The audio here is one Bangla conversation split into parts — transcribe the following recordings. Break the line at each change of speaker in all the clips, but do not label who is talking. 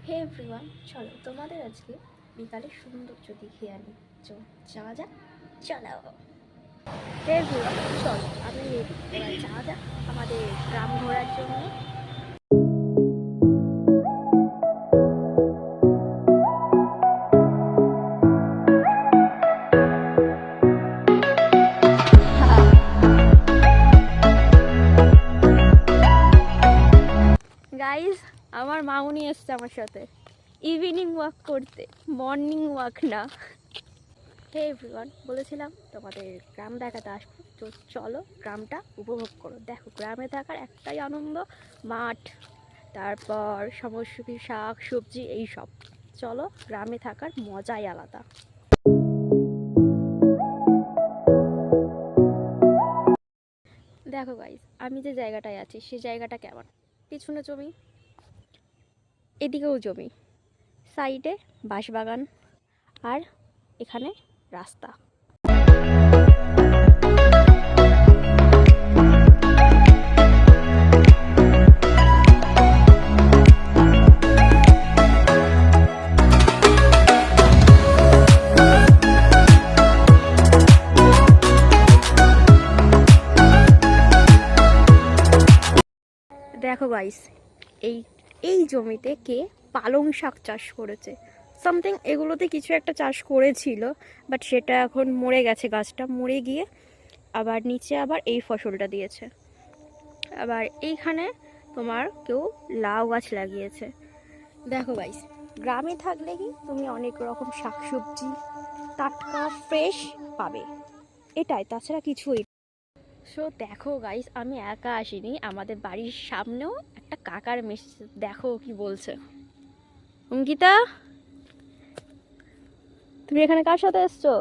হে এভরিওয়ান, চলো তোমাদের আজকে বিকালে সৌন্দর্য দেখিয়ে আনি। যাওয়া যাক, চলো। হে এভরিওয়ান, চলো আমি রেডি, এবার যাওয়া যাক আমাদের গ্রাম ঘোরার জন্য। গাইজ, আমার মামুনি এসছে আমার সাথে ইভিনিং ওয়াক করতে, মর্নিং ওয়াক না। হে এভরিওয়ান, বলেছিলাম তোমাদের গ্রাম দেখাতে আসবো, তো চলো গ্রামটা উপভোগ করো। দেখো, গ্রামে থাকার একটাই আনন্দ, মাঠ, তারপর সমস্ত শাক সবজি এইসব। চলো, গ্রামে থাকার মজাই আলাদা। দেখো গাইজ, আমি যে জায়গাটায় আছি সেই জায়গাটা কেমন। পিছনে জমি, এদিকেও জমি, সাইডে বাঁশবাগান, আর এখানে রাস্তা। দেখো গাইস, এই এই জমিতে কে পালং শাক চাষ করেছে সামথিং। এগুলোতে কিছু একটা চাষ করেছিল, বাট সেটা এখন মরে গেছে, গাছটা মরে গিয়ে আবার নিচে আবার এই ফসলটা দিয়েছে। আবার এইখানে তোমার কেউ লাউ গাছ লাগিয়েছে। দেখো গাইস, গ্রামে থাকলে কি তুমি অনেক রকম শাকসবজি টাটকা ফ্রেশ পাবে, এটাই, তাছাড়া কিছুই। সো দেখো গাইস, আমি একা আসিনি, আমাদের বাড়ির সামনেও একটা কাকার মেয়ে। দেখো কি বলছে। অঙ্কিতা, তুমি এখানে কার সাথে এসছো?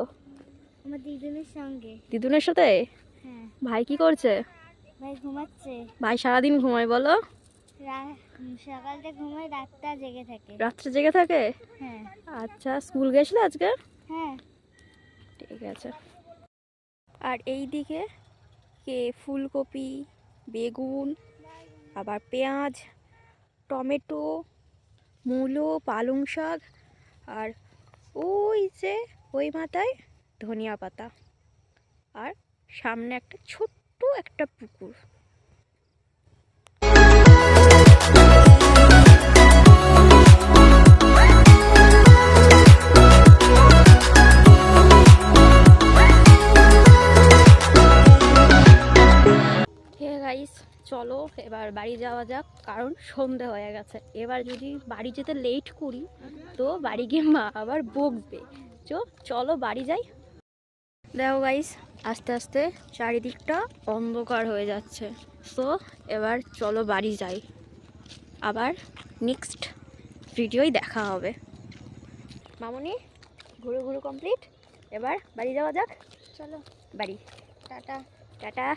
আমার দিদুনের সঙ্গে।
দিদুনের সাথে?
হ্যাঁ।
ভাই কি করছে?
ভাই ঘুমাচ্ছে।
ভাই সারাদিন ঘুমায় বলো?
সকালটা ঘুমায়, রাতটা জেগে থাকে।
রাত্রে জেগে থাকে?
হ্যাঁ।
আচ্ছা, স্কুল গেছিলে আজকে?
হ্যাঁ।
ঠিক আছে। আর এই দিকে কে ফুলকপি, বেগুন, আবার পেঁয়াজ, টমেটো, মূলো, পালং শাক, আর ওই যে ওই মাথায় ধনিয়া পাতা, আর সামনে একটা ছোট্ট একটা পুকুর। চলো এবার বাড়ি যাওয়া যাক, কারণ সন্ধে হয়ে গেছে। এবার যদি বাড়ি যেতে লেট করি তো বাড়ি গিয়ে মা আবার বকবে। চলো বাড়ি যাই। দেখো গাইস, আস্তে আস্তে চারিদিকটা অন্ধকার হয়ে যাচ্ছে। সো এবার চলো বাড়ি যাই, আবার নেক্সট ভিডিওই দেখা হবে। মামুনি, ঘুরু ঘুরু কমপ্লিট, এবার বাড়ি যাওয়া যাক।
চলো
বাড়ি।
টাটা।
টাটা।